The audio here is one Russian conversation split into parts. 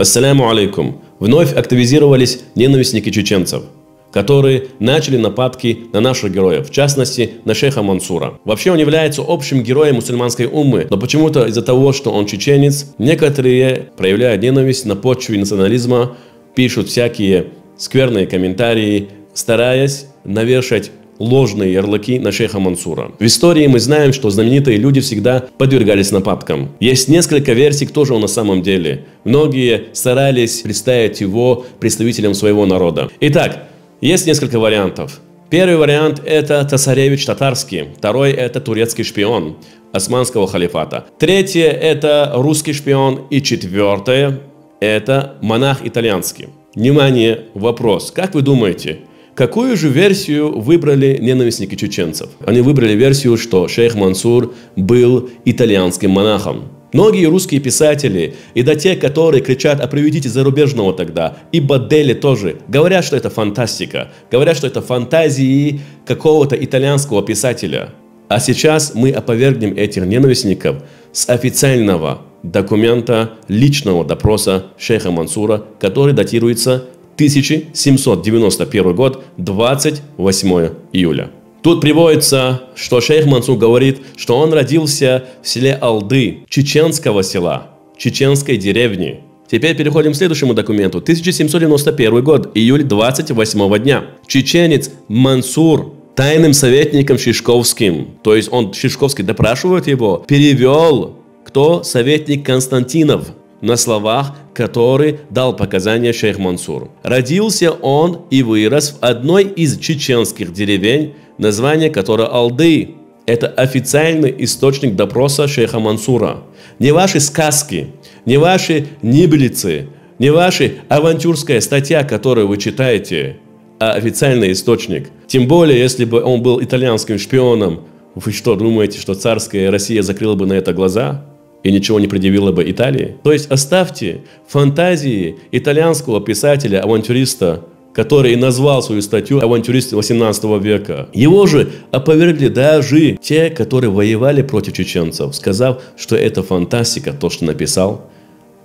Ассаляму алейкум. Вновь активизировались ненавистники чеченцев, которые начали нападки на наших героев, в частности, на шейха Мансура. Вообще он является общим героем мусульманской уммы, но почему-то из-за того, что он чеченец, некоторые проявляют ненависть на почве национализма, пишут всякие скверные комментарии, стараясь навешать ложные ярлыки на шейха Мансура. В истории мы знаем, что знаменитые люди всегда подвергались нападкам. Есть несколько версий, кто же он на самом деле. Многие старались представить его представителем своего народа. Итак, есть несколько вариантов. Первый вариант – это цесаревич татарский. Второй – это турецкий шпион османского халифата. Третье – это русский шпион. И четвертое – это монах итальянский. Внимание, вопрос. Как вы думаете, какую же версию выбрали ненавистники чеченцев? Они выбрали версию, что шейх Мансур был итальянским монахом. Многие русские писатели, и до тех, которые кричат «а приведите зарубежного тогда», и Бадделли тоже, говорят, что это фантастика, говорят, что это фантазии какого-то итальянского писателя. А сейчас мы опровергнем этих ненавистников с официального документа личного допроса шейха Мансура, который датируется 1791 год, 28 июля. Тут приводится, что шейх Мансур говорит, что он родился в селе Алды, чеченского села, чеченской деревни. Теперь переходим к следующему документу. 1791 год, июль 28 дня. Чеченец Мансур тайным советником Шишковским, то есть он Шишковский допрашивает его, перевел, кто советник Константинов, на словах, которые дал показания шейх Мансур. Родился он и вырос в одной из чеченских деревень, название которой Алды. Это официальный источник допроса шейха Мансура. Не ваши сказки, не ваши небылицы, не ваша авантюрская статья, которую вы читаете, а официальный источник. Тем более, если бы он был итальянским шпионом, вы что, думаете, что царская Россия закрыла бы на это глаза? И ничего не предъявила бы Италии? То есть оставьте фантазии итальянского писателя-авантюриста, который назвал свою статью «Авантюрист 18 века». Его же опровергли даже те, которые воевали против чеченцев, сказав, что это фантастика, то, что написал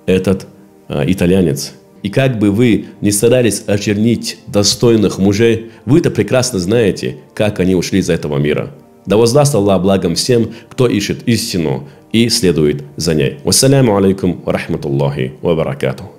этот итальянец. И как бы вы ни старались очернить достойных мужей, вы-то прекрасно знаете, как они ушли из этого мира. Да воздаст Аллах благом всем, кто ищет истину и следует за ней. Вассаляму алейкум ва рахматуллахи ва баракатуху.